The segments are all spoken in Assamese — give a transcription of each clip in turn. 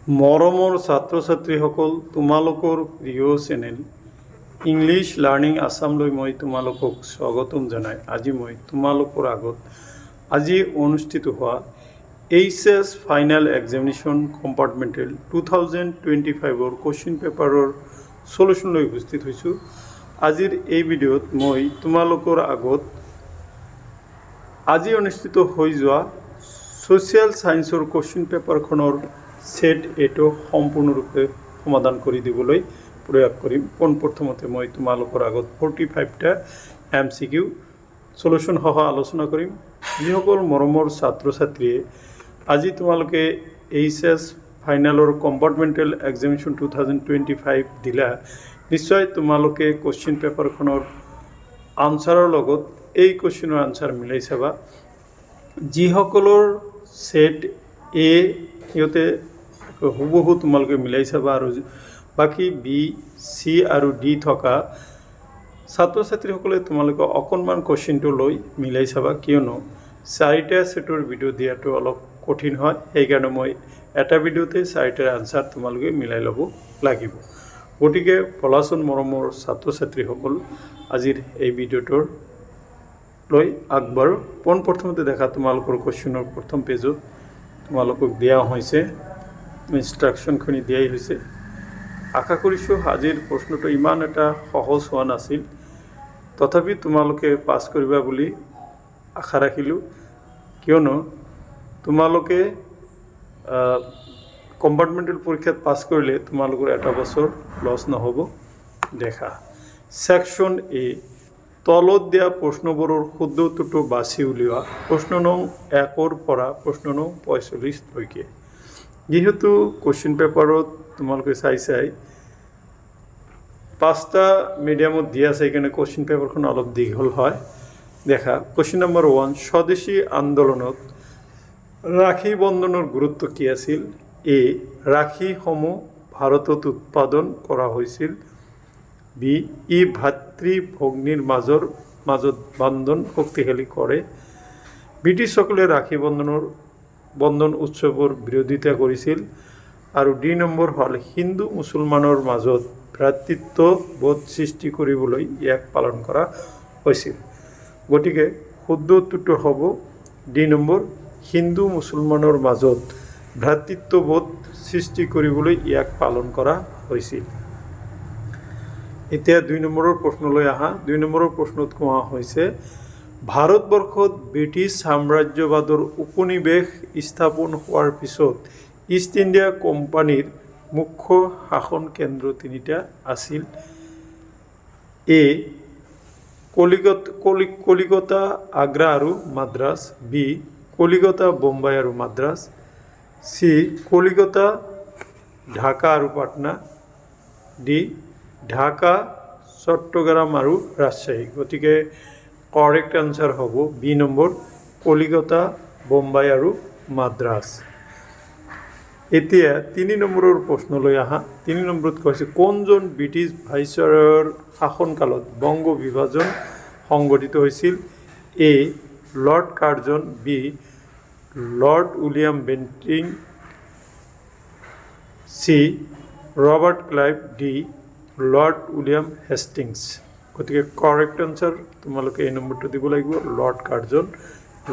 মৰমৰ ছাত্ৰ ছাত্ৰীসকল, তোমালোকৰ প্ৰিয় চেনেল ইংলিছ লাৰ্ণিং আছামলৈ মই তোমালোকক স্বাগতম জনাই আজি মই তোমালোকৰ আগত আজি অনুষ্ঠিত হোৱা এইচএছ ফাইনেল এক্সামিনেশ্যন কম্পাৰ্টমেণ্টেল 2025ৰ কুৱেশ্যন পেপাৰৰ সলিউশ্যন লৈ উপস্থিত হৈছোঁ। আজিৰ এই ভিডিঅ'ত মই তোমালোকৰ আগত আজি অনুষ্ঠিত হৈ যোৱা ছ'চিয়েল ছায়েন্সৰ কুৱেশ্যন পেপাৰখনৰ সেট এটো সম্পূৰ্ণৰূপে সমাধান কৰি দিবলৈ প্ৰয়াস কৰিম। পোনপ্ৰথমতে মই তোমালোকৰ আগত 45টা MCQ সলিউশ্যন সহ আলোচনা কৰিম। যিসকল মৰমৰ ছাত্ৰ ছাত্ৰীয়ে আজি তোমালোকে এইচএছ ফাইনেলৰ কম্পাৰ্টমেণ্টেল এক্সামিনেশ্যন 2025 দিলা, নিশ্চয় তোমালোকে কুৱেশ্যন পেপাৰখনৰ আনচাৰৰ লগত এই কুৱেশ্যনৰ আনচাৰ মিলাই চাবা। যিসকলৰ সেট এ সিহঁতে হুবহু তোমালোকে মিলাই চাবা, আৰু বাকী বি চি আৰু ডি থকা ছাত্ৰ ছাত্ৰীসকলে তোমালোকে অকণমান কুৱেশ্যনটো লৈ মিলাই চাবা, কিয়নো চাৰিটা সেটৰ ভিডিঅ' দিয়াটো অলপ কঠিন হয়। সেইকাৰণে মই এটা ভিডিঅ'তে চাৰিটাৰ আনচাৰ তোমালোকে মিলাই ল'ব লাগিব। গতিকে পলাচোন মৰমৰ ছাত্ৰ ছাত্ৰীসকল, আজিৰ এই ভিডিঅ'টোৰ লৈ আগবাঢ়ো। পোনপ্ৰথমতে দেখা তোমালোকৰ কুৱেশ্যনৰ প্ৰথম পেজত তোমালোকক দিয়া হৈছে ইনষ্ট্ৰাকশ্যনখিনি দিয়াই হৈছে। আশা কৰিছোঁ আজিৰ প্ৰশ্নটো ইমান এটা সহজ হোৱা নাছিল, তথাপি তোমালোকে পাছ কৰিবা বুলি আশা ৰাখিলোঁ, কিয়নো তোমালোকে কম্পাৰ্টমেণ্টেল পৰীক্ষাত পাছ কৰিলে তোমালোকৰ এটা বছৰ লছ নহ'ব। দেখা ছেকশ্যন এ, তলত দিয়া প্ৰশ্নবোৰৰ শুদ্ধ উত্তৰটো বাছি উলিওৱা। প্ৰশ্ন নং 1 পৰা প্ৰশ্ন নং 45লৈকে। যিহেতু কুৱেশ্যন পেপাৰত তোমালোকে চাই 5টা মিডিয়ামত দিয়া আছে, সেইকাৰণে কুৱেশ্যন পেপাৰখন অলপ দীঘল হয়। দেখা কুৱেশ্যন নম্বৰ 1, স্বদেশী আন্দোলনত ৰাখী বন্ধনৰ গুৰুত্ব কি আছিল? এ, ৰাখীসমূহ ভাৰতত উৎপাদন কৰা হৈছিল। বি, ই ভাতৃ ভগ্নীৰ মাজত বান্ধন শক্তিশালী কৰে। ব্ৰিটিছসকলে ৰাখী বন্ধন উৎসৱৰ বিৰোধিতা কৰিছিল। আৰু ডি নম্বৰ হ'ল হিন্দু মুছলমানৰ মাজত ভ্ৰাতৃত্ববোধ সৃষ্টি কৰিবলৈ ইয়াক পালন কৰা হৈছিল। গতিকে শুদ্ধ উত্তৰটো হ'ব ডি নম্বৰ, হিন্দু মুছলমানৰ মাজত ভ্ৰাতৃত্ববোধ সৃষ্টি কৰিবলৈ ইয়াক পালন কৰা হৈছিল। এতিয়া 2 নম্বৰৰ প্ৰশ্নলৈ আহা। 2 নম্বৰৰ প্ৰশ্নত কোৱা হৈছে, ভাৰতবৰ্ষত ব্ৰিটিছ সাম্ৰাজ্যবাদৰ উপনিৱেশ স্থাপন হোৱাৰ পিছত ইষ্ট ইণ্ডিয়া কোম্পানীৰ মুখ্য শাসন কেন্দ্ৰ তিনিটা আছিল। এ, কলিকতা, আগ্ৰা আৰু মাদ্ৰাজ। বি, কলিকতা, বোম্বাই আৰু মাদ্ৰাজ। চি, কলিকতা, ঢাকা আৰু পাটনা। ডি, ঢাকা, চট্টগ্ৰাম আৰু ৰাজশ্বাহী। গতিকে কাৰেক্ট আনচাৰ হ'ব বি নম্বৰ, কলিকতা, বোম্বাই আৰু মাদ্ৰাজ। এতিয়া 3 নম্বৰৰ প্ৰশ্নলৈ আহা। 3 নম্বৰত কৈছে, কোনজন ব্ৰিটিছ ভাইচৰয়ৰ শাসনকালত বংগ বিভাজন সংঘটিত হৈছিল? A, Lord Curzon. B, Lord William Bentinck. C, Robert Clive. D, Lord William Hastings. গতিকে কাৰেক্ট আনচাৰ তোমালোকে এই নম্বৰটো দিব লাগিব, লৰ্ড কাৰ্জন।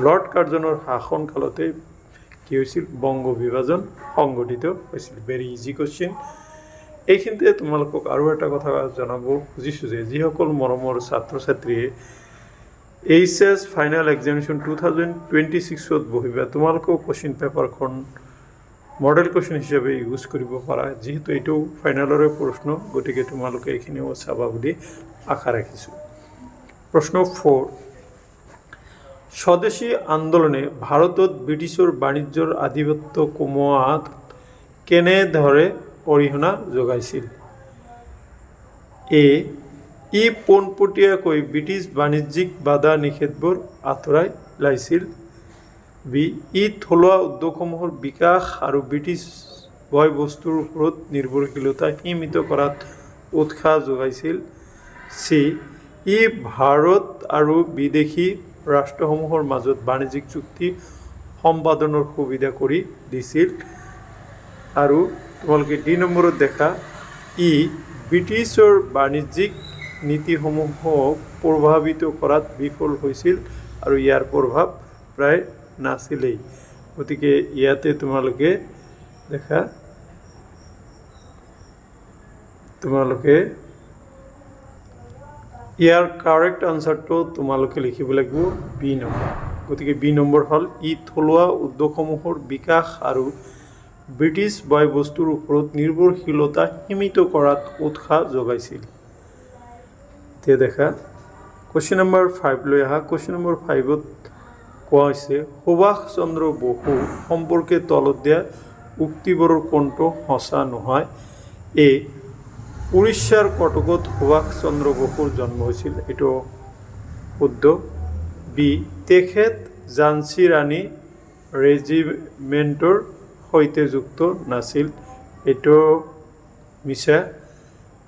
লৰ্ড কাৰ্জনৰ শাসনকালতে কি হৈছিল? বংগ বিভাজন সংঘটিত হৈছিল। Very easy question. এইখিনিতে তোমালোকক আৰু এটা কথা জনাব খুজিছোঁ যে যিসকল মৰমৰ ছাত্ৰ ছাত্ৰীয়ে এইচএছ ফাইনেল এক্সামিনেশ্যন 2026ত বহিবা, তোমালোকেও কুৱেশ্যন পেপাৰখন মডেল কুৱেশ্যন হিচাপে ইউজ কৰিব পাৰা। যিহেতু এইটো ফাইনেলৰে প্ৰশ্ন, গতিকে তোমালোকে এইখিনিও চাবা বুলি আশা ৰাখিছোঁ। প্ৰশ্ন 4, স্বদেশী আন্দোলনে ভাৰতত ব্ৰিটিছৰ বাণিজ্যৰ আধিপত্য কমোৱাত কেনেদৰে অৰিহণা যোগাইছিল? এ, ই পোনপটীয়াকৈ ব্ৰিটিছ বাণিজ্যিক বাধা নিষেধবোৰ আঁতৰাই লাইছিল। বি, ই থলুৱা উদ্যোগসমূহৰ বিকাশ আৰু ব্ৰিটিছ বয় বস্তুৰ ওপৰত নিৰ্ভৰশীলতা সীমিত কৰাত উৎসাহ যোগাইছিল। চি, ই ভাৰত আৰু বিদেশী ৰাষ্ট্ৰসমূহৰ মাজত বাণিজ্যিক চুক্তি সম্পাদনৰ সুবিধা কৰি দিছিল। আৰু তোমালোকে ডি নম্বৰত দেখা ই ব্ৰিটিছৰ বাণিজ্যিক নীতিসমূহক প্ৰভাৱিত কৰাত বিফল হৈছিল আৰু ইয়াৰ প্ৰভাৱ প্ৰায় নাছিলেই। গতিকে ইয়াতে তোমালোকে দেখা তোমালোকে ইয়াৰ কাৰেক্ট আনচাৰটো তোমালোকে লিখিব লাগিব বি নম্বৰ। গতিকে বি নম্বৰ হ'ল ই থলুৱা উদ্যোগসমূহৰ বিকাশ আৰু ব্ৰিটিছ বয় বস্তুৰ ওপৰত নিৰ্ভৰশীলতা সীমিত কৰাত উৎসাহ যোগাইছিল। এতিয়া দেখা কুৱেশ্যন নম্বৰ 5 লৈ আহা। কুৱেশ্যন নম্বৰ 5ত কোৱা হৈছে সুভাষ চন্দ্ৰ বসু সম্পৰ্কে তলত দিয়া উক্তিবোৰৰ কোনটো সঁচা নহয়? এ উৰিষ্যাৰ কটকত সুভাষ চন্দ্ৰ বসুৰ জন্ম হৈছিল, এইটো শুদ্ধ। বি তেখেত ঝান্সী ৰাণী ৰেজিমেণ্টৰ সৈতে যুক্ত নাছিল, এইটো মিছা।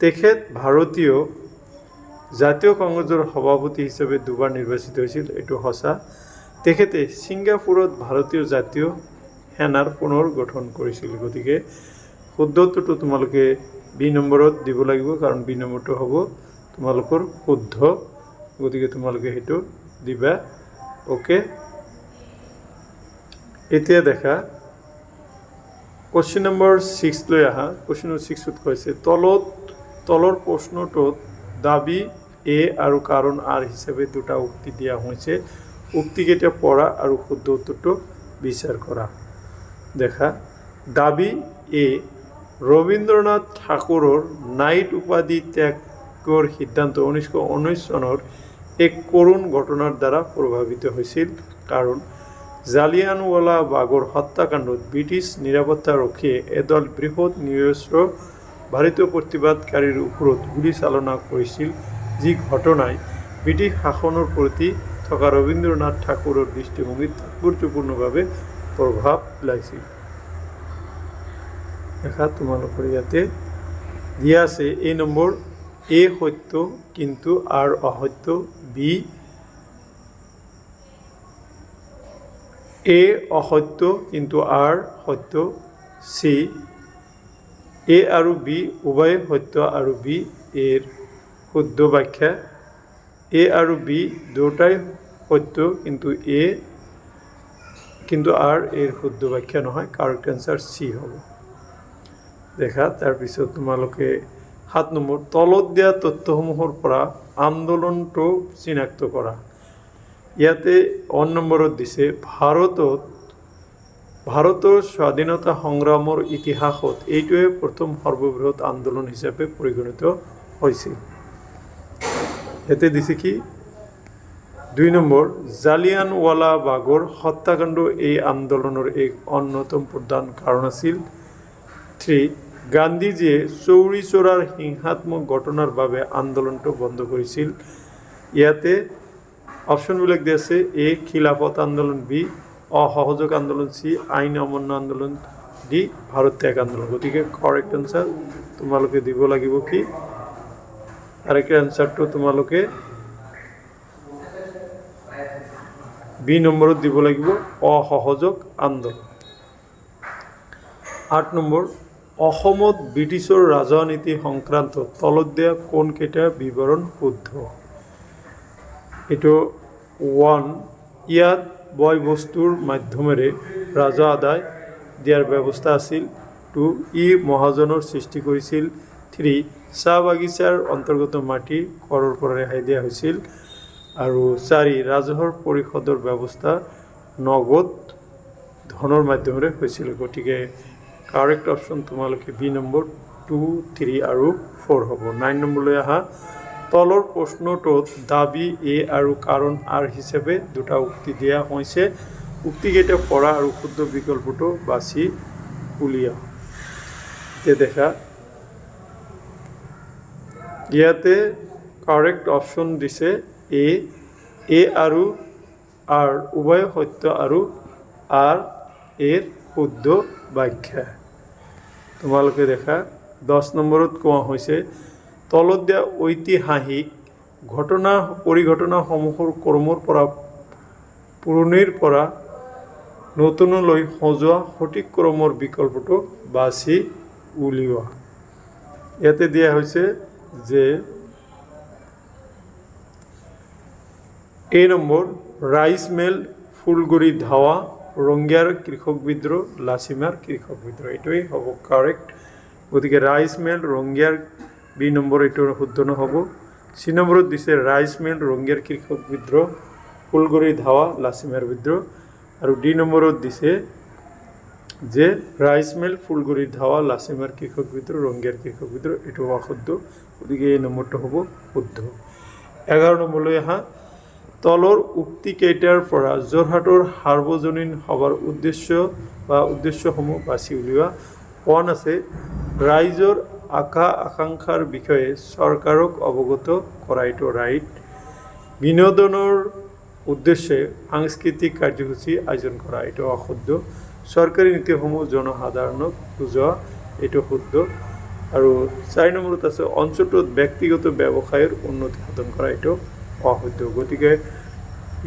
তেখেত ভাৰতীয় জাতীয় কংগ্ৰেছৰ সভাপতি হিচাপে দুবাৰ নিৰ্বাচিত হৈছিল, এইটো সঁচা। তেখেতে ছিংগাপুৰত ভাৰতীয় জাতীয় সেনাৰ পুনৰ গঠন কৰিছিল। গতিকে শুদ্ধটোতো তোমালোকে বি নম্বৰত দিব লাগিব, কাৰণ বি নম্বৰটো হ'ব তোমালোকৰ শুদ্ধ। গতিকে তোমালোকে সেইটো দিবা। অ'কে, এতিয়া দেখা কুৱেশ্যন নম্বৰ 6 লৈ আহা। কুৱেশ্যন নম্বৰ 6ত কৈছে তলৰ প্ৰশ্নটোত দাবী এ আৰু কাৰণ আৰ হিচাপে দুটা উক্তি দিয়া হৈছে, উক্তিকেইটা পঢ়া আৰু শুদ্ধ উত্তৰটো বিচাৰ কৰা। দেখা দাবী এ ৰবীন্দ্ৰনাথ ঠাকুৰৰ নাইট উপাধি ত্যাগৰ সিদ্ধান্ত 1919 চনৰ এক কৰুণ ঘটনাৰ দ্বাৰা প্ৰভাৱিত হৈছিল, কাৰণ জালিয়ানৱালা বাগৰ হত্যাকাণ্ডত ব্ৰিটিছ নিৰাপত্তাৰক্ষীয়ে এদল বৃহৎ নিৰস্ত্ৰ ভাৰতীয় প্ৰতিবাদকাৰীৰ ওপৰত গুলীচালনা কৰিছিল, যি ঘটনাই ব্ৰিটিছ শাসনৰ প্ৰতি থকা ৰবীন্দ্ৰনাথ ঠাকুৰৰ দৃষ্টিভংগীত তাৎপৰ্যপূৰ্ণভাৱে প্ৰভাৱ পেলাইছিল। দেখা তোমালোকৰ ইয়াতে দিয়া আছে এ নম্বৰ এ সত্য কিন্তু আৰ অসত্য, বি এ অসত্য কিন্তু আৰ সত্য, চি এ আৰু বি উভয় সত্য আৰু বি এৰ শুদ্ধ ব্যাখ্যা, এ আৰু বি দুটাই সত্য কিন্তু আৰ এৰ শুদ্ধ ব্যাখ্যা নহয়। কাৰেক্ট এনচাৰ চি হ'ব। দেখা তাৰপিছত তোমালোকে 7 নম্বৰ তলত দিয়া তথ্যসমূহৰ পৰা আন্দোলনটো চিনাক্ত কৰা। ইয়াতে 1 নম্বৰত দিছে ভাৰতৰ স্বাধীনতা সংগ্ৰামৰ ইতিহাসত এইটোৱে প্ৰথম সৰ্ববৃহৎ আন্দোলন হিচাপে পৰিগণিত হৈছিল। ইয়াতে দিছে কি 2 নম্বৰ জালিয়ানৱালা বাগৰ হত্যাকাণ্ড এই আন্দোলনৰ এক অন্যতম প্ৰধান কাৰণ আছিল। 3 গান্ধীজীয়ে চৌৰি চৌৰাৰ হিংসাত্মক ঘটনাৰ বাবে আন্দোলনটো বন্ধ কৰিছিল। ইয়াতে অপশ্যনবিলাক দিয়া আছে এ খিলাফত আন্দোলন, বি অসহযোগ আন্দোলন, চি আইন অমান্য আন্দোলন, ডি ভাৰত ত্যাগ আন্দোলন। গতিকে কাৰেক্ট এনচাৰ তোমালোকে দিব লাগিব কি কাৰেক্ট এনচাৰটো তোমালোকে বি নম্বৰত দিব লাগিব অসহযোগ আন্দোলন। 8 নম্বৰ অসমত ব্ৰিটিছৰ ৰাজনীতি সংক্ৰান্তত তলত দিয়া কোনকেইটা বিৱৰণ শুদ্ধ? এইটো 1 ইয়াত বয় বস্তুৰ মাধ্যমেৰে ৰাজহ আদায় দিয়াৰ ব্যৱস্থা আছিল। 2 ই মহাজনৰ সৃষ্টি কৰিছিল। 3 চাহ বাগিচাৰ অন্তৰ্গত মাটি কৰৰ পৰা ৰেহাই দিয়া হৈছিল। আৰু 4 ৰাজহৰ পৰিশোধৰ ব্যৱস্থা নগদ ধনৰ মাধ্যমেৰে হৈছিল। গতিকে কাৰেক্ট অপশ্যন তোমালোকে বি নম্বৰ 2, 3 আৰু 4 হ'ব। 9 নম্বৰলৈ আহা। তলৰ প্ৰশ্নটোত দাবী এ আৰু কাৰণ আৰ হিচাপে দুটা উক্তি দিয়া হৈছে, উক্তিকেইটা পঢ়া আৰু শুদ্ধ বিকল্পটো বাছি উলিয়াও। এতিয়া দেখা ইয়াতে কাৰেক্ট অপশ্যন দিছে এ আৰু আৰ উভয় সত্য আৰু আৰ এৰ শুদ্ধ ব্যাখ্যা। তোমালোকে দেখা 10 নম্বৰত কোৱা হৈছে তলত দিয়া ঐতিহাসিক পৰিঘটনাসমূহৰ ক্ৰমৰ পৰা পুৰণিৰ পৰা নতুনলৈ সজোৱা সঠিক ক্ৰমৰ বিকল্পটো বাছি উলিওৱা ইয়াতে দিয়া হৈছে যে A number rice mill Phulaguri ধাৱা ৰংগিয়াৰ কৃষক বিদ্ৰোহ লাচিমাৰ কৃষক বিদ্ৰোহ এইটোৱেই হ'ব কাৰেক্ট গতিকে ৰাইচ মিল ৰংগিয়াৰ বি নম্বৰ এইটো শুদ্ধ নহ'ব চি নম্বৰত দিছে ৰাইচ মিল ৰংগিয়াৰ কৃষক বিদ্ৰোহ ফুলগুৰি ধাৱা লাচিমাৰ বিদ্ৰোহ আৰু ডি নম্বৰত দিছে যে ৰাইচ মিল ফুলগুৰি ধাৱা লাচিমাৰ কৃষক বিদ্ৰোহ ৰংগিয়াৰ কৃষক বিদ্ৰোহ এইটো অশুদ্ধ গতিকে এই নম্বৰটো হ'ব শুদ্ধ 11 নম্বৰলৈ আহা তলৰ উক্তি কেইটাৰ পৰা যোৰহাটৰ সাৰ্বজনীন সভাৰ উদ্দেশ্যসমূহ বাছি উলিওৱা 1 আছে ৰাইজৰ আশা আকাংক্ষাৰ বিষয়ে চৰকাৰক অৱগত কৰা এইটো ৰাইট বিনোদনৰ উদ্দেশ্যে সাংস্কৃতিক কাৰ্যসূচী আয়োজন কৰা এইটো অশুদ্ধ চৰকাৰী নীতিসমূহ জনসাধাৰণক বুজোৱা এইটো শুদ্ধ আৰু 4 নম্বৰত আছে অঞ্চলটোত ব্যক্তিগত ব্যৱসায়ৰ উন্নতি সাধন কৰা এইটো অশুদ্ধ গতিকে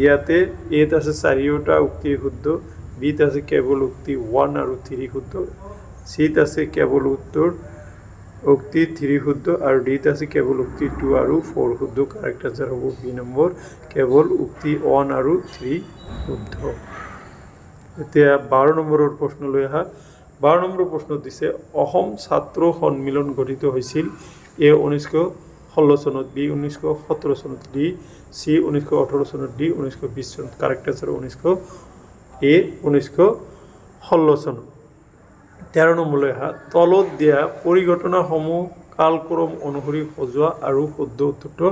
ইয়াতে এত আছে 4টা উক্তি শুদ্ধ বিত আছে কেৱল উক্তি 1 আৰু 3 শুদ্ধ চিত আছে কেৱল উত্তৰ উক্তি 3 শুদ্ধ আৰু ডিত আছে কেৱল উক্তি 2 আৰু 4 শুদ্ধ কাৰেক্ট আনসাৰ হ'ব বি নম্বৰ কেৱল উক্তি 1 আৰু 3 শুদ্ধ এতিয়া 12 নম্বৰৰ প্ৰশ্নলৈ আহা 12 নম্বৰ প্ৰশ্ন দিছে অসম ছাত্ৰ সন্মিলন গঠিত হৈছিল এ 1916 চনত বি 1917 চনত ডি সি 1918 চনত ডি 1920 চনত কারেক্ট আনসার 1916 চনত 13 নম্বৰলৈ আহা তলত দিয়া পৰিঘটনাসমূহ কালক্ৰম অনুসৰি সজোৱা আৰু শুদ্ধ উত্তৰটো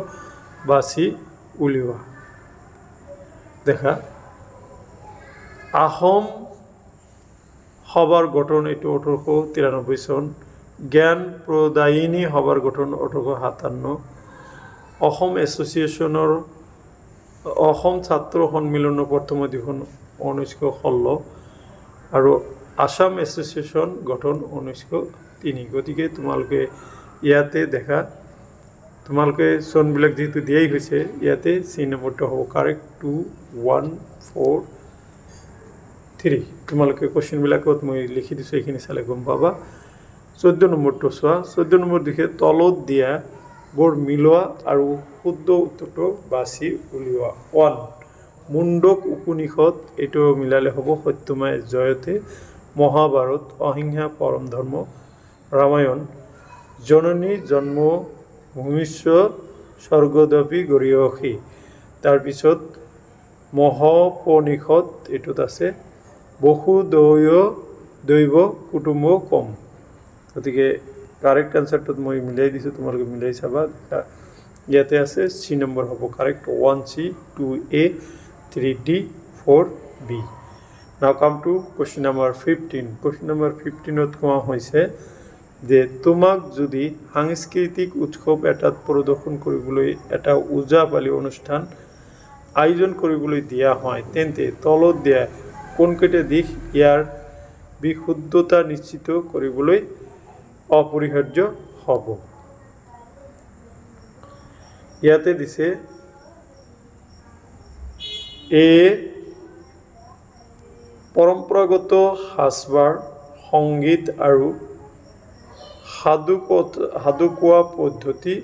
বাছি উলিওৱা দেখা আহোম সভাৰ গঠন এইটো 1893 চন জ্ঞান প্ৰদায়িনী সভাৰ গঠন 1857 অসম এছ'চিয়েশ্যনৰ অসম ছাত্ৰ সন্মিলনৰ প্ৰথম অধিৱেশন 1916 আৰু আসাম এছ'চিয়েশ্যন গঠন 1903 গতিকে তোমালোকে ইয়াতে দেখা তোমালোকে চনবিলাক যেহেতু দিয়াই হৈছে ইয়াতে চি নম্বৰটো হ'ব কাৰেক্ট 2 1 4 3 তোমালোকে কোৱেশ্চনবিলাকত মই লিখি দিছোঁ এইখিনি চালে গম পাবা 14 নম্বৰটো চোৱা 14 নম্বৰ দিশে তলত দিয়া বৰ মিলোৱা আৰু শুদ্ধ উত্তৰটো বাছি উলিওৱা 1 মুণ্ডক উপনিষদ এইটো মিলালে হ'ব সত্যমাই জয়তে মহাভাৰত অহিংসা পৰম ধৰ্ম ৰামায়ণ জননী জন্ম ভূমিষ্য স্বৰ্গদপি গৰিয়সী তাৰপিছত মহাপনিষদ এইটোত আছে বহু দৈৱ কুটুম্ব কম গতিকে কাৰেক্ট আনসাৰটোত মই মিলাই দিছোঁ তোমালোকে মিলাই চাবা ইয়াতে আছে চি নম্বৰ হ'ব correct 1C 2A 3D 4B now come to question number 15 question number 15ত কোৱা হৈছে যে তোমাক যদি সাংস্কৃতিক উৎসৱ এটাত প্ৰদৰ্শন কৰিবলৈ এটা ওজাপালি অনুষ্ঠান আয়োজন কৰিবলৈ দিয়া হয় তেন্তে তলত দিয়া কোনকেইটা দিশ ইয়াৰ বিশুদ্ধতা নিশ্চিত কৰিবলৈ অপৰিহাৰ্য হ'ব ইয়াতে দিছে এ পৰম্পৰাগত সাজপাৰ সংগীত আৰু সাধু কোৱা পদ্ধতি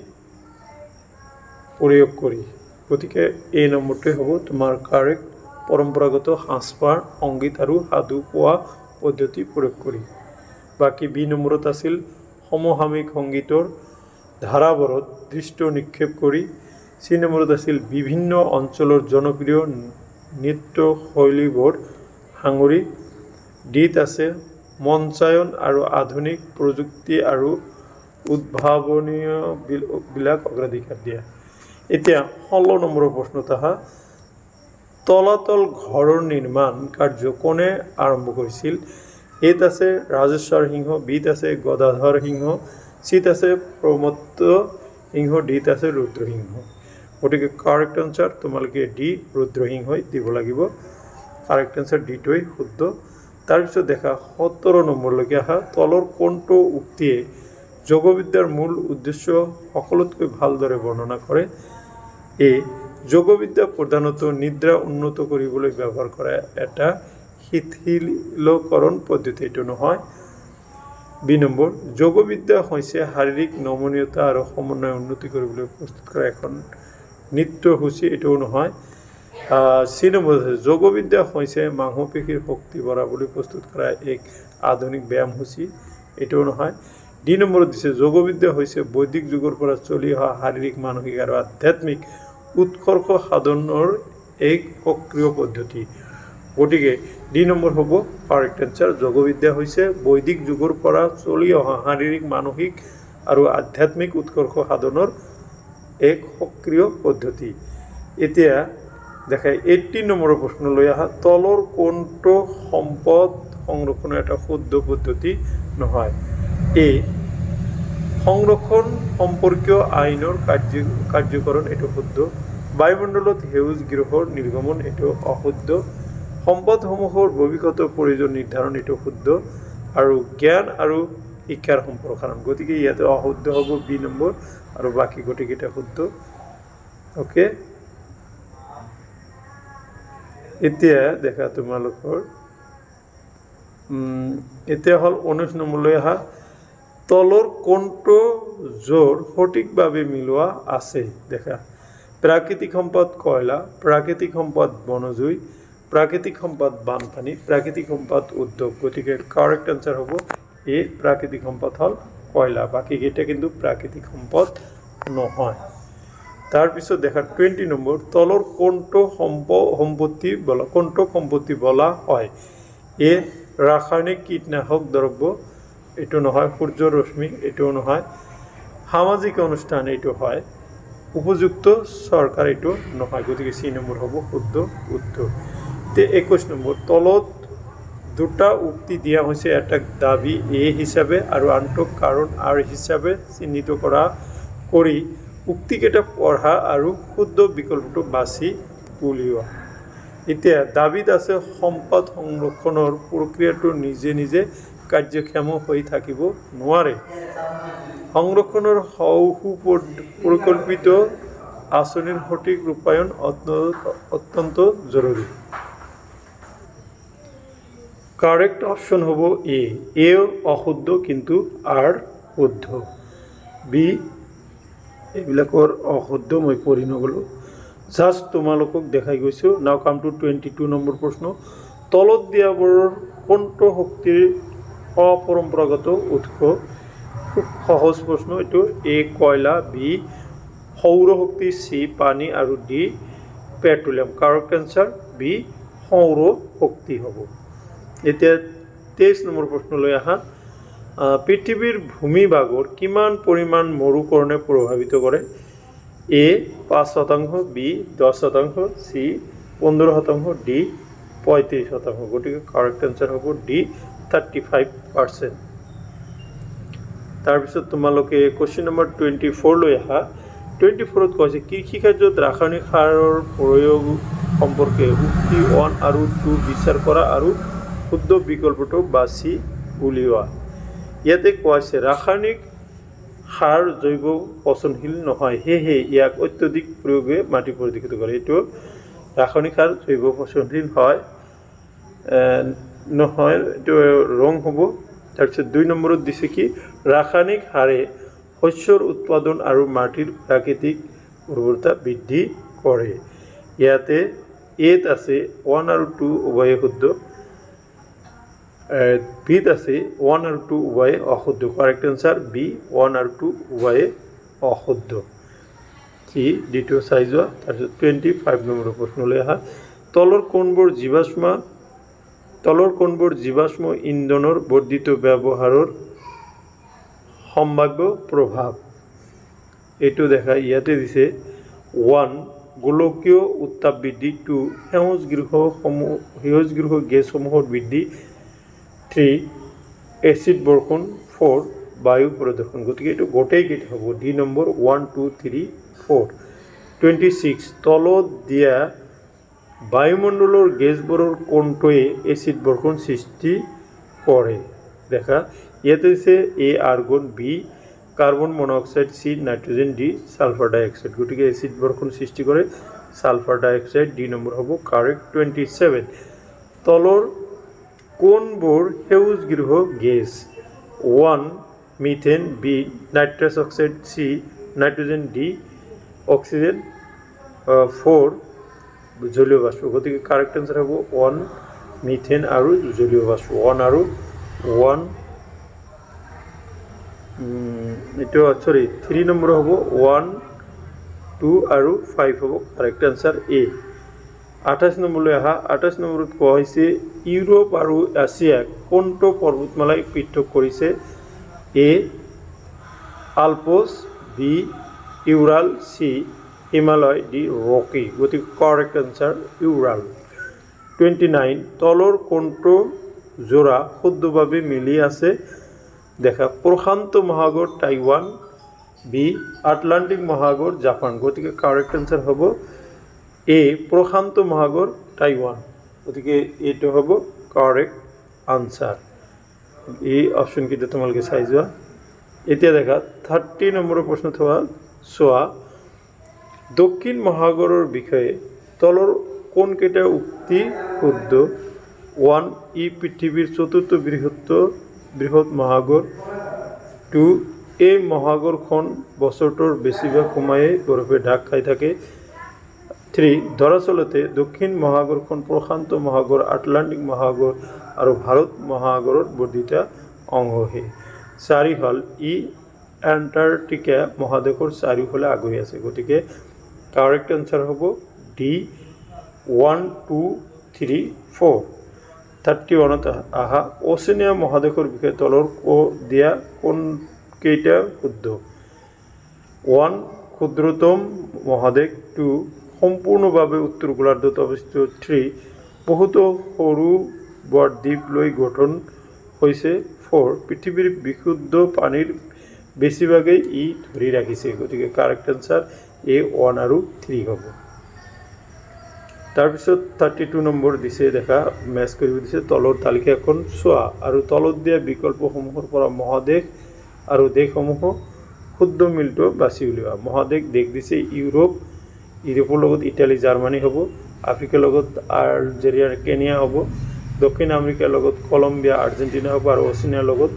প্ৰয়োগ কৰি গতিকে এই নম্বৰটোৱে হ'ব তোমাৰ কাৰেক্ট পৰম্পৰাগত সাজপাৰ সংগীত আৰু সাধু কোৱা পদ্ধতি প্ৰয়োগ কৰি বাকি বি নম্বৰত আছিল সমসাময়িক সংগীতৰ ধাৰাবোৰত দৃষ্টি নিক্ষেপ কৰি চি নম্বৰত আছিল বিভিন্ন অঞ্চলৰ জনপ্ৰিয় নৃত্য শৈলীবোৰ সাঙুৰি ডিত আছে মঞ্চায়ন আৰু আধুনিক প্ৰযুক্তি আৰু উদ্ভাৱনীয় বিলাক অগ্ৰাধিকাৰ দিয়া এতিয়া 16 নম্বৰৰ প্ৰশ্নত আহা তলাতল ঘৰৰ নিৰ্মাণ কাৰ্য কোনে আৰম্ভ কৰিছিল এত আছে ৰাজেশ্বৰ সিংহ বিত আছে গদাধৰ সিংহ চিত আছে প্ৰমত্ত সিংহ ডিত আছে ৰুদ্ৰসিংহ গতিকে কাৰেক্ট আনসাৰ তোমালোকে ডি ৰুদ্ৰসিংহই দিব লাগিব কাৰেক্ট আনসাৰ ডিটোই শুদ্ধ তাৰপিছত দেখা 17 নম্বৰলৈকে আহা তলৰ কোনটো উক্তিয়ে যোগবিদ্যাৰ মূল উদ্দেশ্য সকলোতকৈ ভালদৰে বৰ্ণনা কৰে এ যোগবিদ্যা প্ৰধানতঃ নিদ্ৰা উন্নত কৰিবলৈ ব্যৱহাৰ কৰা এটা শিথিলকৰণ পদ্ধতি এইটো নহয় বি নম্বৰ যোগবিদ্যা হৈছে শাৰীৰিক নমনীয়তা আৰু সমন্বয় উন্নতি কৰিবলৈ প্ৰস্তুত কৰা এখন নৃত্যসূচী, এটাও নহয়। চি নম্বৰ যোগবিদ্যা হৈছে মাংসপেশীৰ শক্তি বঢ়াবলৈ প্ৰস্তুত কৰা এক আধুনিক ব্যায়ামসূচী, এটাও নহয়। ডি নম্বৰত দিছে যোগবিদ্যা হৈছে বৈদিক যুগৰ পৰা চলি অহা শাৰীৰিক মানসিক আৰু আধ্যাত্মিক উৎকৰ্ষ সাধনৰ এক সক্ৰিয় পদ্ধতি। গতিকে ডি নম্বৰ হ'ব কাৰেক্ট এনচাৰ। যোগবিদ্যা হৈছে বৈদিক যুগৰ পৰা চলি অহা শাৰীৰিক মানসিক আৰু আধ্যাত্মিক উৎকৰ্ষ সাধনৰ এক সক্ৰিয় পদ্ধতি। এতিয়া দেখাই 18 নম্বৰৰ প্ৰশ্নলৈ অহা তলৰ কোনটো সম্পদ সংৰক্ষণৰ এটা শুদ্ধ পদ্ধতি নহয়? এ সংৰক্ষণ সম্পৰ্কীয় আইনৰ কাৰ্যকৰণ, এইটো শুদ্ধ। বায়ুমণ্ডলত সেউজ গৃহৰ নিৰ্গমন, এইটো অশুদ্ধ। সম্পদসমূহৰ ভৱিষ্যতৰ প্ৰয়োজন নিৰ্ধাৰণ, এইটো শুদ্ধ। আৰু জ্ঞান আৰু শিক্ষাৰ সম্প্ৰসাৰণ, গতিকে ইয়াতে অশুদ্ধ হ'ব বি নম্বৰ আৰু বাকী গোটেইকেইটা শুদ্ধ। অ'কে, এতিয়া দেখা তোমালোকৰ এতিয়া হ'ল 19 নম্বৰলৈ অহা তলৰ কোনটো জোৰ সঠিকভাৱে মিলোৱা আছে? দেখা প্ৰাকৃতিক সম্পদ কয়লা, প্ৰাকৃতিক সম্পদ বনজুই, প্ৰাকৃতিক সম্পদ বানপানী, প্ৰাকৃতিক সম্পদ উদ্যোগ। গতিকে কাৰেক্ট এনচাৰ হ'ব এ প্ৰাকৃতিক সম্পদ হ'ল কয়লা, বাকীকেইটা কিন্তু প্ৰাকৃতিক সম্পদ নহয়। তাৰপিছত দেখা 20 নম্বৰ তলৰ কোনটো সম্পত্তি বলা হয়? এ ৰাসায়নিক কীটনাশক দ্ৰব্য, এইটো নহয়। সূৰ্যৰ ৰশ্মি, এইটোও নহয়। সামাজিক অনুষ্ঠান, এইটো হয়। উপযুক্ত চৰকাৰ, এইটো নহয়। গতিকে চি নম্বৰ হ'ব শুদ্ধ উত্তৰ। এতিয়া 21 নম্বৰ তলত দুটা উক্তি দিয়া হৈছে, এটাক দাবী এ হিচাপে আৰু আনটোক কাৰণ আৰ হিচাপে চিহ্নিত কৰি উক্তিকেইটা পঢ়া আৰু শুদ্ধ বিকল্পটো বাছি উলিওৱা। এতিয়া দাবীত আছে সম্পদ সংৰক্ষণৰ প্ৰক্ৰিয়াটো নিজে নিজে কাৰ্যক্ষম হৈ থাকিব নোৱাৰে। সংৰক্ষণৰ সুপৰিকল্পিত আঁচনিৰ সঠিক ৰূপায়ণ অত্যন্ত জৰুৰী। কাৰেক্ট অপশ্যন হ'ব এ অশুদ্ধ কিন্তু আৰ শুদ্ধ। বি এইবিলাকৰ অশুদ্ধ, মই পঢ়ি নগ'লোঁ, জাষ্ট তোমালোকক দেখাই গৈছোঁ। নাও কাম টু 22 নম্বৰ প্ৰশ্ন তলত দিয়াবোৰৰ কোনটো শক্তিৰ অপৰম্পৰাগত উৎস? খুব সহজ প্ৰশ্ন এইটো। এ কয়লা, বি সৌৰশক্তি, চি পানী আৰু D petroleum. Correct answer B সৌৰ শক্তি হ'ব। এতিয়া 23 নম্বৰ প্ৰশ্নলৈ আহা পৃথিৱীৰ ভূমিভাগৰ কিমান পৰিমাণ মৰুকৰণে প্ৰভাৱিত কৰে? এ 5%, বি 10%, চি 15%, ডি 35%। গতিকে কাৰেক্ট এনচাৰ হ'ব ডি 35%। তাৰপিছত তোমালোকে কুৱেশ্যন নম্বৰ 24লৈ আহা। 24ত কৈছে কৃষিকাৰ্যত ৰাসায়নিক সাৰৰ প্ৰয়োগ সম্পৰ্কে উক্তি 1 আৰু 2 বিচাৰ কৰা আৰু শুদ্ধ বিকল্পটো বাছি উলিওৱা। ইয়াতে কোৱা হৈছে ৰাসায়নিক সাৰ জৈৱ পচনশীল নহয়, সেয়েহে ইয়াক অত্যধিক প্ৰয়োগে মাটি প্ৰদূষিত কৰে। এইটো ৰাসায়নিক সাৰ জৈৱ পচনশীল হয় নহয়, এইটো ৰং হ'ব। তাৰপিছত 2 নম্বৰত দিছে কি ৰাসায়নিক সাৰে শস্যৰ উৎপাদন আৰু মাটিৰ প্ৰাকৃতিক উৰ্বৰতা বৃদ্ধি কৰে। ইয়াতে এত আছে 1 আৰু 2 উভয়ে শুদ্ধ, বিত আছে 1 আৰু 2 উভয়ে অশুদ্ধ। কাৰেক্ট এনচাৰ বি 1 আৰু 2 উভয়ে অশুদ্ধ। চি দ্বিতীয় চাই যোৱা। তাৰপিছত 25 নম্বৰৰ প্ৰশ্নলৈ আহা তলৰ কোনবোৰ জীৱাশ্ম ইন্ধনৰ বৰ্ধিত ব্যৱহাৰৰ সম্ভাৱ্য প্ৰভাৱ? এইটো দেখা ইয়াতে দিছে 1 গোলকীয় উত্তাপ বৃদ্ধি, 2 সেউজগৃহ গেছসমূহৰ বৃদ্ধি, 3 এচিড বৰষুণ, 4 বায়ু প্ৰদূষণ। গতিকে এইটো গোটেইকেইটা হ'ব ডি নম্বৰ 1, 2, 3, 4। 26 তলত দিয়া বায়ুমণ্ডলৰ গেছবোৰৰ কোনটোৱে এচিড বৰষুণ সৃষ্টি কৰে? দেখা ইয়াতে দিছে A argon, B carbon monoxide, C nitrogen, D sulphur dioxide. গতিকে এচিড বৰষুণ সৃষ্টি কৰে sulphur dioxide, D number হ'ব কাৰেক্ট। 27 তলৰ কোনবোৰ সেউজগৃহ gas? 1 methane, B nitrous oxide, C nitrogen, D oxygen, 4 জলীয় বাষ্প। গতিকে কারেক্ট আনসার হ'ব 1 মিথেন আৰু জলীয় বাষ্প। 1 আৰু 1 এইটো সৰি 3 নম্বৰ হ'ব 1 2 আৰু 5 হ'ব কাৰেক্ট আনসাৰ এ। 28 নম্বৰলৈ আহা। 28 নম্বৰত কোৱা হৈছে ইউৰোপ আৰু এছিয়াক কোনটো পৰ্বতমালাই পৃথক কৰিছে? এ আলপছ, বি ইউৰাল, সি হিমালয়, ডি ৰকি। গতিকে কাৰেক্ট আনসাৰ ইউৰাল। 29 তলৰ কোনটো জোড়া শুদ্ধভাৱে মিলি আছে দেখা? প্ৰশান্ত মহাসাগৰ টাইৱান, বি আটলান্টিক মহাসাগৰ জাপান। গতিকে কাৰেক্ট আনসাৰ হ'ব এ প্ৰশান্ত মহাসাগৰ টাইৱান। গতিকে এইটো হ'ব কাৰেক্ট আনসাৰ। এই অপশ্যনকেইটা তোমালোকে চাই যোৱা। এতিয়া দেখা 30 নম্বৰৰ প্ৰশ্ন চোৱা। দক্ষিণ মহাসাগৰৰ বিষয়ে তলৰ কোনকেইটা উক্তি শুদ্ধ? 1 ই পৃথিৱীৰ চতুৰ্থ বৃহৎ মহাসাগৰ। 2 এই মহাসাগৰখন বছৰটোৰ বেছিভাগ সময়ই বৰফে ঢাক খাই থাকে। 3 দৰাচলতে দক্ষিণ মহাসাগৰখন প্ৰশান্ত মহাসাগৰ, আটলান্টিক মহাসাগৰ আৰু ভাৰত মহাসাগৰৰ বৰ্ধিত অংশহে। 4 হ'ল ই এণ্টাৰ্কটিকা মহাদেশৰ চাৰিওফালে আগুৰি আছে। গতিকে কাৰেক্ট আনসাৰ হ'ব ডি 1 2 3 4। 31ত আহা। অচিনীয়া মহাদেশৰ বিষয়ে তলৰ দিয়া কোনকেইটা শুদ্ধ? 1 ক্ষুদ্ৰতম মহাদেশ। 2 সম্পূৰ্ণভাৱে উত্তৰ গোলাৰ্ধত অৱস্থিত। 3 বহুতো সৰু বৰ দ্বীপ লৈ গঠন হৈছে। 4 পৃথিৱীৰ বিশুদ্ধ পানীৰ বেছিভাগেই ই ধৰি ৰাখিছে। গতিকে কাৰেক্ট আনসাৰ এ 1 আৰু 3 হ'ব। তাৰপিছত 32 নম্বৰ দিছে দেখা, মেচ কৰিব দিছে। তলৰ তালিকাখন চোৱা আৰু তলত দিয়া বিকল্পসমূহৰ পৰা মহাদেশ আৰু দেশসমূহৰ শুদ্ধ মিলটো বাছি উলিওৱা। মহাদেশ দেশ দিছে ইউৰোপৰ লগত ইটালী জাৰ্মানী হ'ব। আফ্ৰিকাৰ লগত আলজেৰিয়া কেনিয়া হ'ব। দক্ষিণ আমেৰিকাৰ লগত কলম্বিয়া আৰ্জেণ্টিনা হ'ব আৰু অচিনিয়াৰ লগত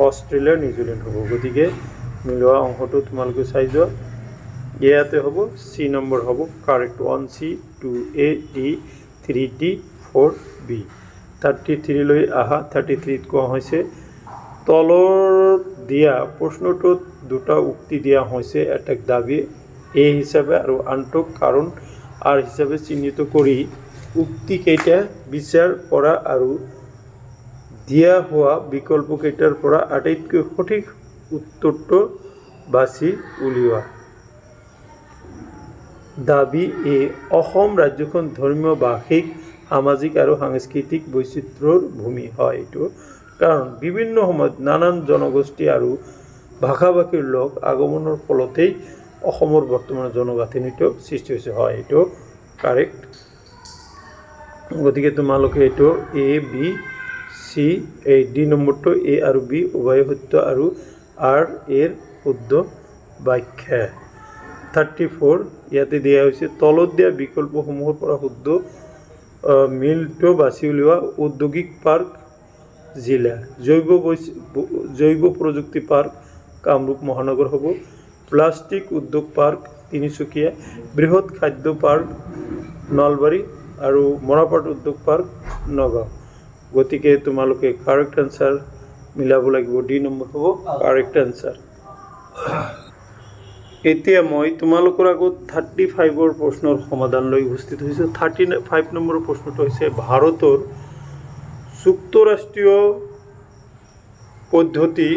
অষ্ট্ৰেলিয়া নিউজিলেণ্ড হ'ব। গতিকে মিলোৱা অংশটো তোমালোকে চাই যোৱা। ইয়াতে হ'ব চি নম্বৰ হ'ব correct. 1 C 2 A D 3 D 4 B. 33 লৈ আহা। 33ত কোৱা হৈছে তলৰ দিয়া প্ৰশ্নটোত দুটা উক্তি দিয়া হৈছে, এটাক দাবী এ হিচাপে আৰু আনটোক কাৰণ আৰ হিচাপে চিহ্নিত কৰি উক্তিকেইটা বিচাৰ কৰা আৰু দিয়া হোৱা বিকল্পকেইটাৰ পৰা আটাইতকৈ সঠিক উত্তৰটো বাছি উলিওৱা। দাবী এ অসম ৰাজ্যখন ধৰ্মীয়, ভাষিক, সামাজিক আৰু সাংস্কৃতিক বৈচিত্ৰ্যৰ ভূমি হয়। এইটো কাৰণ বিভিন্ন সময়ত নানান জনগোষ্ঠী আৰু ভাষা ভাষীৰ লোক আগমনৰ ফলতেই অসমৰ বৰ্তমান জনগাঁথনিটো সৃষ্টি হৈছে। হয়, এইটো কাৰেক্ট। গতিকে তোমালোকে এইটো এ বি চি এই ডি নম্বৰটো এ আৰু বি উভয় সত্য আৰু আৰ এৰ শুদ্ধ ব্যাখ্যা। 34 ইয়াতে দিয়া হৈছে তলত দিয়া বিকল্পসমূহৰ পৰা শুদ্ধ মিলটো বাছি উলিওৱা। ঔদ্যোগিক পাৰ্ক জিলা, জৈৱ প্ৰযুক্তি পাৰ্ক কামৰূপ মহানগৰ হ'ব। প্লাষ্টিক উদ্যোগ পাৰ্ক তিনিচুকীয়া। বৃহৎ খাদ্য পাৰ্ক নলবাৰী আৰু মৰাপাট উদ্যোগ পাৰ্ক নগাঁও। গতিকে তোমালোকে কাৰেক্ট আনসাৰ মিলাব লাগিব। ডি নম্বৰ হ'ব কাৰেক্ট আনসাৰ। এতিয়া মই তোমালোকৰ আগত 35ৰ প্ৰশ্নৰ সমাধান লৈ উপস্থিত হৈছোঁ। 35 নম্বৰৰ প্ৰশ্নটো হৈছে ভাৰতৰ যুক্তৰাষ্ট্ৰীয় পদ্ধতি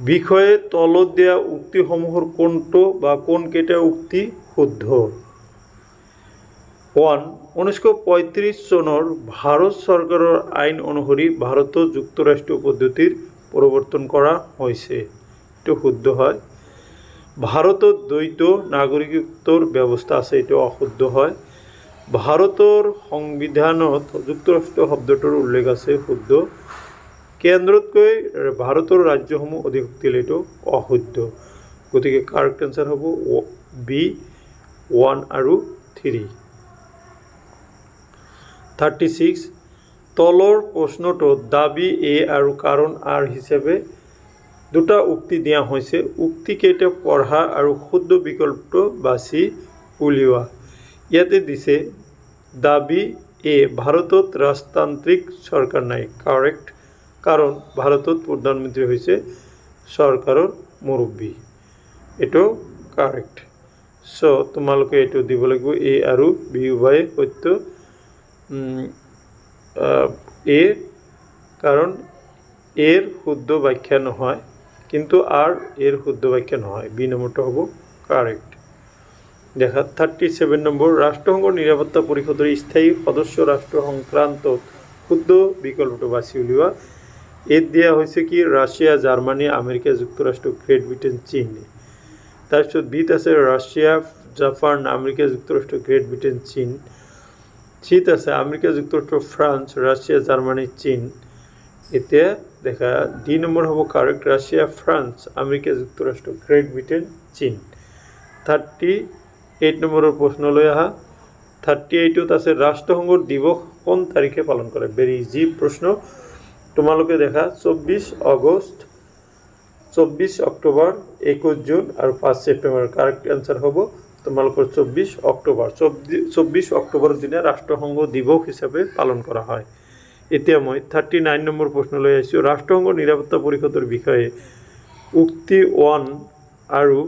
বিষয়ে তলত দিয়া উক্তিসমূহৰ কোনটো বা কোনকেইটা উক্তি শুদ্ধ? 1 1935 চনৰ ভাৰত চৰকাৰৰ আইন অনুসৰি ভাৰতত যুক্তৰাষ্ট্ৰীয় পদ্ধতিৰ প্ৰৱৰ্তন কৰা হৈছে। এইটো শুদ্ধ হয়। ভাৰতত দ্বৈত নাগৰিকত্বৰ ব্যৱস্থা আছে। এইটো অশুদ্ধ হয়। ভাৰতৰ সংবিধানত যুক্তৰাষ্ট্ৰ শব্দটোৰ উল্লেখ আছে। শুদ্ধ। কেন্দ্ৰতকৈ ভাৰতৰ ৰাজ্যসমূহ অধিক শক্তিশালী। এইটো অশুদ্ধ। গতিকে কাৰেক্ট আনসাৰ হ'ব বি 1 আৰু 3। 36 তলৰ প্ৰশ্নটো দাবী এ আৰু কাৰণ আৰ হিচাপে দুটা উক্তি দিয়া হৈছে। উক্তিকেইটা পঢ়া আৰু শুদ্ধ বিকল্পটো বাছি উলিওৱা। ইয়াতে দিছে দাবী এ ভাৰতত ৰাজতান্ত্ৰিক চৰকাৰ নাই। কাৰেক্ট, কাৰণ ভাৰতত প্ৰধানমন্ত্ৰী হৈছে চৰকাৰৰ মুৰব্বী। এইটো কাৰেক্ট। চ' তোমালোকে এইটো দিব লাগিব এ আৰু বি উভয়ে সত্য। এ কাৰণ এৰ শুদ্ধ ব্যাখ্যা নহয়, কিন্তু আৰ এৰ শুদ্ধ ব্যাখ্যা নহয়। বি নম্বৰটো হ'ব কাৰেক্ট। দেখা 37 নম্বৰ, ৰাষ্ট্ৰসংঘৰ নিৰাপত্তা পৰিষদৰ স্থায়ী সদস্য ৰাষ্ট্ৰ সংক্ৰান্তত শুদ্ধ বিকল্পটো বাছি উলিওৱা। এত দিয়া হৈছে কি ৰাছিয়া, জাৰ্মানী, আমেৰিকা যুক্তৰাষ্ট্ৰ, গ্ৰেট ব্ৰিটেইন, চীন। তাৰপিছত বিত আছে ৰাছিয়া, জাপান, আমেৰিকা যুক্তৰাষ্ট্ৰ, গ্ৰেট ব্ৰিটেইন, চীন। চিত আছে আমেৰিকা যুক্তৰাষ্ট্ৰ, ফ্ৰান্স, ৰাছিয়া, জাৰ্মানী, চীন। এতিয়া দেখা ডি নম্বৰ হ'ব কাৰেক্ট, ৰাছিয়া, ফ্ৰান্স, আমেৰিকা যুক্তৰাষ্ট্ৰ, গ্ৰেট ব্ৰিটেইন, চীন। 38 নম্বৰৰ প্ৰশ্নলৈ আহা। 38ত আছে ৰাষ্ট্ৰসংঘৰ দিৱস কোন তাৰিখে পালন কৰে। ভেৰি ইজি প্ৰশ্ন। তোমালোকে দেখা 24 আগষ্ট, 24 অক্টোবৰ, 21 জুন আৰু 5 ছেপ্টেম্বৰ। কাৰেক্ট এনচাৰ হ'ব তোমালোকৰ 24 অক্টোবৰ। 24 অক্টোবৰৰ দিনা ৰাষ্ট্ৰসংঘ দিৱস হিচাপে পালন কৰা হয়। এতিয়া মই 39 নম্বৰ প্ৰশ্নলৈ আহিছোঁ। ৰাষ্ট্ৰসংঘৰ নিৰাপত্তা পৰিষদৰ বিষয়ে উক্তি 1 আৰু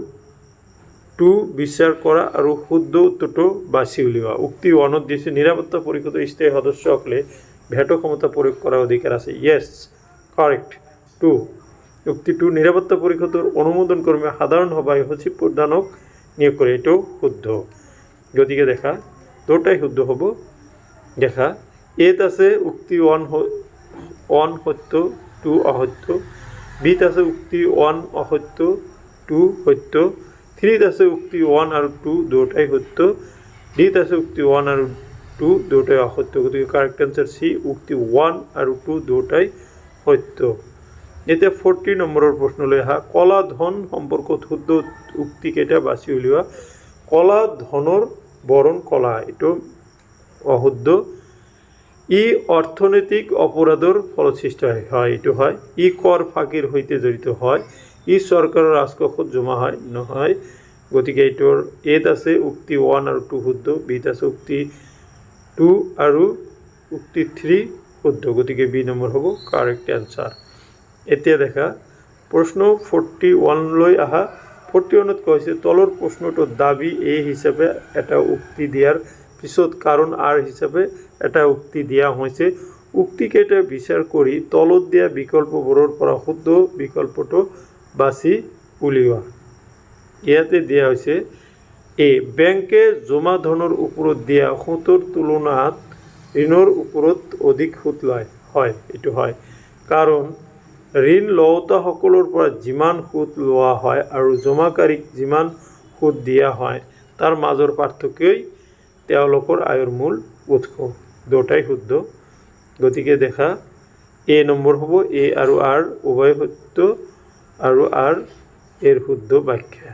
2 বিচাৰ কৰা আৰু শুদ্ধ উত্তৰটো বাছি উলিওৱা। উক্তি 1ত দিছে নিৰাপত্তা পৰিষদৰ স্থায়ী সদস্যসকলে ভেটো ক্ষমতা প্ৰয়োগ কৰাৰ অধিকাৰ আছে। Yes, correct. 2 উক্তি 2 নিৰাপত্তা পৰিষদৰ অনুমোদন ক্ৰমে সাধাৰণ সভাই সচিব প্ৰধানক নিয়োগ কৰে। এইটো শুদ্ধ। গতিকে দেখা দুটাই শুদ্ধ হ'ব। দেখা এত আছে উক্তি 1 সত্য, 2 অসত্য। বিত আছে উক্তি 1 অসত্য, 2 সত্য। 3ত আছে উক্তি 1 আৰু 2 দুটাই সত্য। ডিত আছে উক্তি 1 আৰু 2 দুটাই অসত্য। গতিকে কাৰেক্ট এনচাৰ চি, উক্তি 1 আৰু 2 দুটাই সত্য। এতিয়া 40 নম্বৰৰ প্ৰশ্নলৈ আহা। কলা ধন সম্পৰ্কত শুদ্ধ উক্তিকেইটা বাছি উলিওৱা। কলা ধনৰ বৰণ কলা, এইটো অশুদ্ধ। ই অৰ্থনৈতিক অপৰাধৰ ফলত সৃষ্টি হয়, এইটো হয়। ই কৰ ফাঁকিৰ সৈতে জড়িত হয়। ই চৰকাৰৰ ৰাজকোষত জমা হয়, নহয়। গতিকে এইটোৰ এত আছে উক্তি 1 আৰু 2 শুদ্ধ। বিত আছে উক্তি 2 আৰু উক্তি 3 শুদ্ধ। গতিকে বি নম্বৰ হ'ব কাৰেক্ট এনচাৰ। এতিয়া দেখা প্ৰশ্ন 41লৈ আহা। 41ত কৈছে তলৰ প্ৰশ্নটোত দাবী এ হিচাপে এটা উক্তি দিয়াৰ পিছত কাৰণ আৰ হিচাপে এটা উক্তি দিয়া হৈছে। উক্তিকেইটা বিচাৰ কৰি তলত দিয়া বিকল্পবোৰৰ পৰা শুদ্ধ বিকল্পটো বাছি উলিওৱা। ইয়াতে দিয়া হৈছে এ বেংকে জমা ধনৰ ওপৰত দিয়া সুতৰ তুলনাত ঋণৰ ওপৰত অধিক সুদ লয়। হয়, এইটো হয়, কাৰণ ঋণ লওঁতাসকলৰ পৰা যিমান সুদ লোৱা হয় আৰু জমাকাৰীক যিমান সুদ দিয়া হয় তাৰ মাজৰ পাৰ্থক্যই তেওঁলোকৰ আয়ৰ মূল উৎস। দুটাই শুদ্ধ। গতিকে দেখা এ নম্বৰ হ'ব। এ আৰু আৰ উভয় সত্য আৰু আৰ এৰ শুদ্ধ ব্যাখ্যা।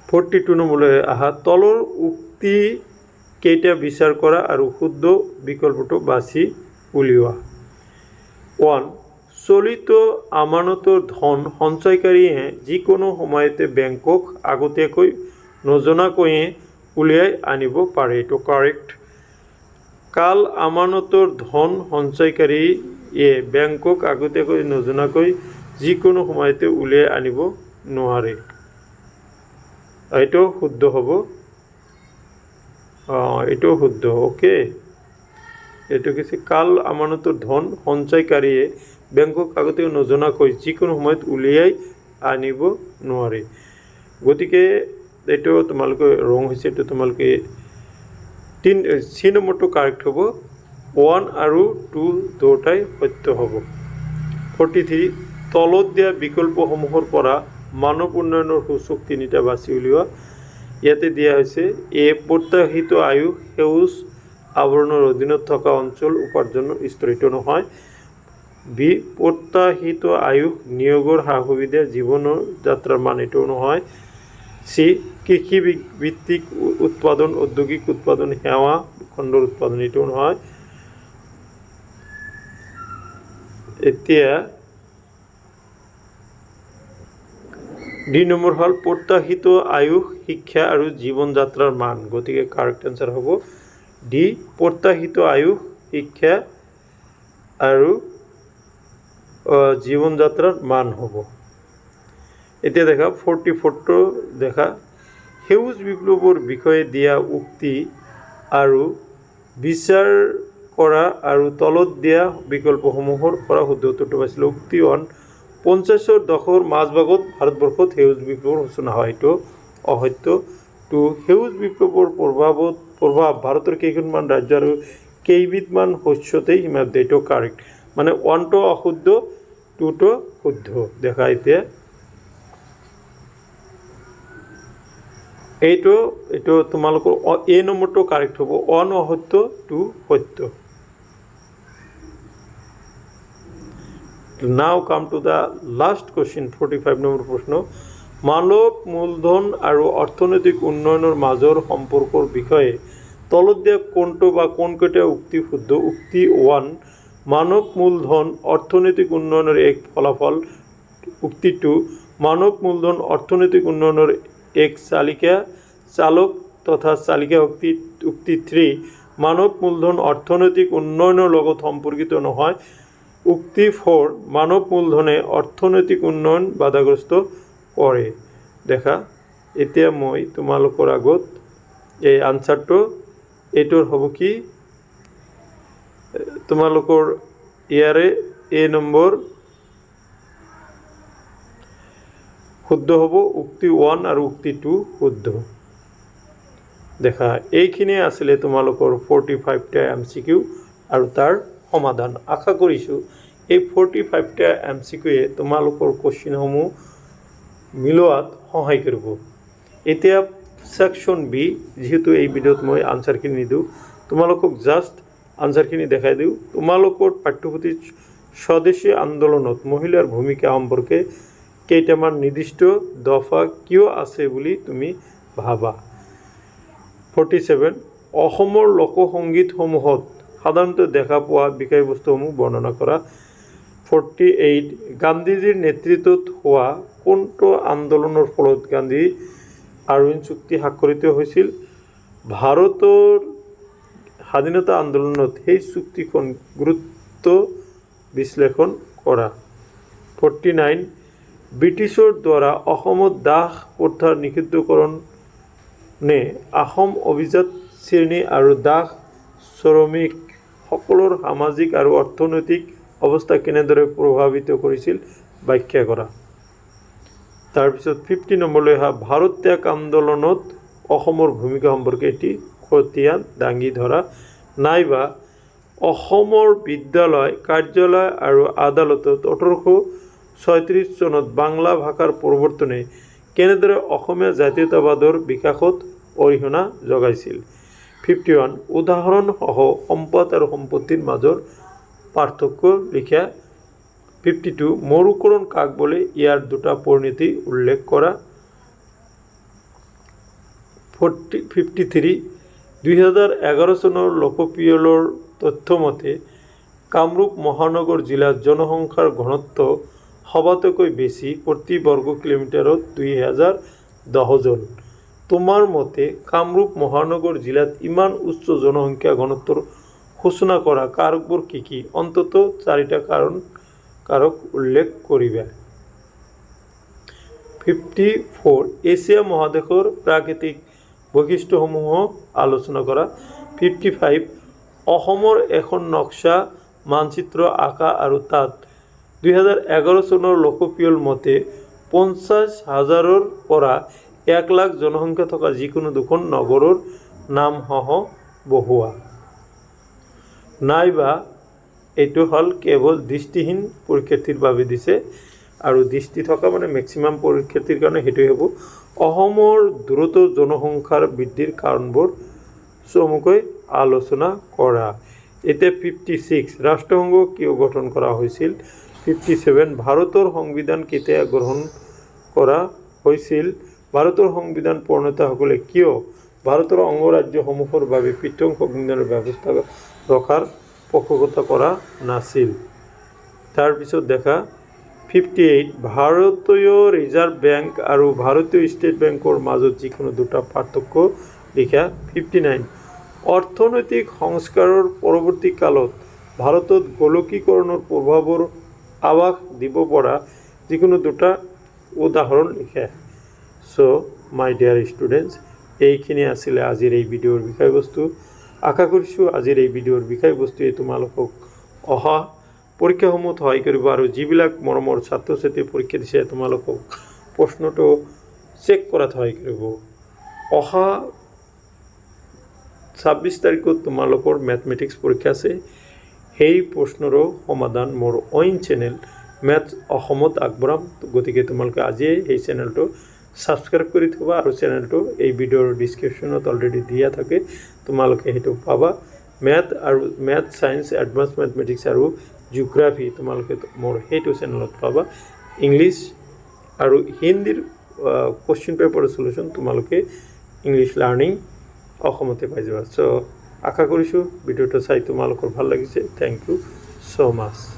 42 নম্বৰলৈ আহা। তলৰ উক্তি কেইটা বিচাৰ কৰা আৰু শুদ্ধ বিকল্পটো বাছি উলিওৱা। 1 চলিত আমানতৰ ধন সঞ্চয়কাৰীয়ে যিকোনো সময়তে বেংকক আগতীয়াকৈ নজনাকৈয়ে উলিয়াই আনিব পাৰে। এইটো কাৰেক্ট। কাল আমানতৰ ধন সঞ্চয়কাৰীয়ে বেংকক আগতীয়াকৈ নজনাকৈ যিকোনো সময়তে উলিয়াই আনিব নোৱাৰে। এইটো শুদ্ধ হ'ব। এইটো শুদ্ধ। অ'কে, এইটো কিছু কাল আমানতৰ ধন সঞ্চয়কাৰীয়ে বেংকক আগতীয়াকৈ নজনাকৈ যিকোনো সময়ত উলিয়াই আনিব নোৱাৰে। গতিকে এইটো তোমালোকে ৰং হৈছে। এইটো তোমালোকে চি নম্বৰটো কাৰেক্ট হ'ব। 1 আৰু 2 দুটাই সত্য হ'ব। 43 তলত দিয়া বিকল্পসমূহৰ পৰা মানৱ উন্নয়নৰ সূচক 3টা বাছি উলিওৱা। ইয়াতে দিয়া হৈছে এ প্ৰত্যাশিত আয়ুস সেউজ আৱৰণৰ অধীনত থকা অঞ্চল উপাৰ্জনৰ স্তৰ, এইটো নহয়। বি প্ৰত্যাশিত আয়ুস নিয়োগৰ সা সুবিধা জীৱনৰ যাত্ৰাৰ মান, এইটো নহয়। চি কৃষি ভিত্তিক উৎপাদন ঔদ্যোগিক উৎপাদন সেৱা খণ্ডৰ উৎপাদন, এইটো নহয়। এতিয়া দুই নম্বৰ হ'ল প্ৰত্যাশিত আয়ুস, শিক্ষা আৰু জীৱন যাত্ৰাৰ মান। গতিকে কাৰেক্ট এনচাৰ হ'ব ডি, প্ৰত্যাশিত আয়ুস, শিক্ষা আৰু জীৱন যাত্ৰাৰ মান হ'ব। এতিয়া দেখা 44টো দেখা, সেউজ বিপ্লৱৰ বিষয়ে দিয়া উক্তি আৰু বিচাৰ কৰা আৰু তলত দিয়া বিকল্পসমূহৰ পৰা শুদ্ধ উত্তৰটো পাইছিলোঁ। উক্তি 1, 50ৰ দশকৰ মাজভাগত ভাৰতবৰ্ষত সেউজ বিপ্লৱৰ সূচনা হয়, এইটো অসত্য। 2, সেউজ বিপ্লৱৰ প্ৰভাৱ ভাৰতৰ কেইখনমান ৰাজ্য আৰু কেইবিধমান শস্যতেই সীমাবদ্ধ, এইটো কাৰেক্ট। মানে 1টো অশুদ্ধ, 2টো শুদ্ধ। দেখা এতিয়া এইটো তোমালোকৰ এ নম্বৰটো কাৰেক্ট হ'ব, 1 অসত্য, 2 সত্য। Now come to the last question, 45 number প্ৰশ্ন। মানৱ মূলধন আৰু অৰ্থনৈতিক উন্নয়নৰ মাজৰ সম্পৰ্কৰ বিষয়ে তলত দিয়া কোনটো বা কোনকেইটা উক্তি শুদ্ধ? উক্তি 1, মানৱ মূলধন অৰ্থনৈতিক উন্নয়নৰ এক ফলাফল। উক্তি 2, মানৱ মূলধন অৰ্থনৈতিক উন্নয়নৰ এক চালক তথা চালিকা শক্তি। উক্তি 3, মানৱ মূলধন অৰ্থনৈতিক উন্নয়নৰ লগত সম্পৰ্কিত নহয়। উক্তি 4, মানৱ মূলধনে অৰ্থনৈতিক উন্নয়ন বাধাগ্ৰস্ত কৰে। দেখা এতিয়া মই তোমালোকৰ আগত এই আনচাৰটো, এইটোৰ হ'ব কি, তোমালোকৰ ইয়াৰে এ নম্বৰ শুদ্ধ হ'ব, উক্তি 1 আৰু উক্তি 2 শুদ্ধ। দেখা এইখিনিয়ে আছিলে তোমালোকৰ 45টা MCQ আৰু তাৰ সমাধান। আশা কৰিছোঁ এই 45টা MCQয়ে তোমালোকৰ কুৱেশ্যনসমূহ মিলোৱাত সহায় কৰিব। এতিয়া ছেকশ্যন বি, যিহেতু এই ভিডিঅ'ত মই আনচাৰখিনি নিদিওঁ, তোমালোকক জাষ্ট আনচাৰখিনি দেখাই দিওঁ। তোমালোকৰ পাঠ্যপুথিত স্বদেশী আন্দোলনত মহিলাৰ ভূমিকা সম্পৰ্কে কেইটামান নিৰ্দিষ্ট দফা কিয় আছে বুলি তুমি ভাবা? 47, অসমৰ লোকসংগীতসমূহত সাধাৰণতে দেখা পোৱা বিষয়বস্তুসমূহ বৰ্ণনা কৰা। 48, গান্ধীজীৰ নেতৃত্বত হোৱা কোনটো আন্দোলনৰ ফলত গান্ধী আৰউইন চুক্তি স্বাক্ষৰিত হৈছিল? ভাৰতৰ স্বাধীনতা আন্দোলনত সেই চুক্তিখন গুৰুত্ব বিশ্লেষণ কৰা। 49, ব্ৰিটিছৰ দ্বাৰা অসমত দাস প্ৰথাৰ নিষিদ্ধকৰণে অসম অভিজাত শ্ৰেণী আৰু দাস শ্ৰমিক সকলৰ সামাজিক আৰু অৰ্থনৈতিক অৱস্থা কেনেদৰে প্ৰভাৱিত কৰিছিল ব্যাখ্যা কৰা। তাৰপিছত 50 নম্বৰলৈ অহা, ভাৰত ত্যাগ আন্দোলনত অসমৰ ভূমিকা সম্পৰ্কে এটি খতিয়ান দাঙি ধৰা। নাইবা অসমৰ বিদ্যালয়, কাৰ্যালয় আৰু আদালতত 1836 চনত বাংলা ভাষাৰ প্ৰৱৰ্তনে কেনেদৰে অসমীয়া জাতীয়তাবাদৰ বিকাশত অৰিহণা যোগাইছিল। 51, উদাহৰণসহ সম্পদ আৰু সম্পত্তিৰ মাজৰ পাৰ্থক্য লিখা। 52, মৰুকৰণ কাক বোলে, ইয়াৰ দুটা পৰিণতি উল্লেখ কৰা। 53, 2011 চনৰ লোকপিয়লৰ তথ্য মতে কামৰূপ মহানগৰ জিলাত জনসংখ্যাৰ ঘনত্ব সবাতোকৈ বেছি, প্ৰতি বৰ্গ কিলোমিটাৰত 2010 জন। তোমাৰ মতে কামৰূপ মহানগৰ জিলাত ইমান উচ্চ জনসংখ্যা ঘনত্বৰ সূচনা কৰা কাৰকবোৰ কি কি? অন্ততঃ 4টা কাৰক উল্লেখ কৰিবা। 54, এছিয়া মহাদেশৰ প্ৰাকৃতিক বৈশিষ্ট্যসমূহ আলোচনা কৰা। 55, অসমৰ এখন নক্সা মানচিত্ৰ আঁকা আৰু তাত 2011 চনৰ লোকপিয়ল মতে 50,000ৰ পৰা 1 লাখ জনসংখ্যা থকা যিকোনো দুখন নগৰৰ নামসহ বহুৱা। নাইবা এইটো হ'ল কেৱল দৃষ্টিহীন পৰীক্ষাৰ্থীৰ বাবে দিছে, আৰু দৃষ্টি থকা মানে মেক্সিমাম পৰীক্ষাৰ্থীৰ কাৰণে সেইটোৱে হ'ব। অসমৰ দ্ৰুত জনসংখ্যাৰ বৃদ্ধিৰ কাৰণবোৰ চমুকৈ আলোচনা কৰা। এতিয়া 56, ৰাষ্ট্ৰসংঘ কিয় গঠন কৰা হৈছিল? 57, ভাৰতৰ সংবিধান কেতিয়া গ্ৰহণ কৰা হৈছিল? ভাৰতৰ সংবিধান প্ৰণেতাসকলে কিয় ভাৰতৰ অংগৰাজ্যসমূহৰ বাবে পৃথক সংবিধানৰ ব্যৱস্থা ৰখাৰ পোষকতা কৰা নাছিল? তাৰপিছত দেখা 58 ভাৰতীয় ৰিজাৰ্ভ বেংক আৰু ভাৰতীয় ষ্টেট বেংকৰ মাজত যিকোনো দুটা পাৰ্থক্য লিখা 59 অৰ্থনৈতিক সংস্কাৰৰ পৰৱৰ্তী কালত ভাৰতত গোলকীকৰণৰ প্ৰভাৱৰ আভাস দিব পৰা যিকোনো দুটা উদাহৰণ লিখা সো মাই ডিয়াৰ ষ্টুডেণ্টছ এইখিনি আছিলে আজিৰ এই ভিডিঅ'ৰ বিষয়বস্তু আশা কৰিছোঁ আজিৰ এই ভিডিঅ'ৰ বিষয়বস্তুৱে তোমালোকক অহা পৰীক্ষাসমূহত সহায় কৰিব আৰু যিবিলাক মৰমৰ ছাত্ৰ ছাত্ৰী পৰীক্ষা দিছে তোমালোকক প্ৰশ্নটো চেক কৰাত সহায় কৰিব অহা 26 তাৰিখত তোমালোকৰ মেথমেটিক্স পৰীক্ষা আছে সেই প্ৰশ্নৰো সমাধান মোৰ অইন চেনেল মেথছ অসমত আগবঢ়াম গতিকে তোমালোকে আজিয়ে এই চেনেলটো সাবস্ক্ৰাইব কৰি থবা আৰু চেনেলটো এই ভিডিঅ'ৰ ডিসক্ৰিপশ্যনত অলৰেডি দিয়া থাকে তোমালোকে সেইটো পাবা মেথ সায়েন্স এডভান্স মেথমেটিক্স আৰু জিওগ্ৰাফি তোমালোকে মোৰ সেইটো চেনেলত পাবা ইংলিছ আৰু হিন্দীৰ কোশ্চেন পেপাৰ সলিউশন তোমালোকে ইংলিছ লাৰ্নিং অসমতে পাই যাবা সো আশা কৰিছোঁ ভিডিঅ'টো চাই তোমালোকৰ ভাল লাগিছে থ্যাংক ইউ সো মাচ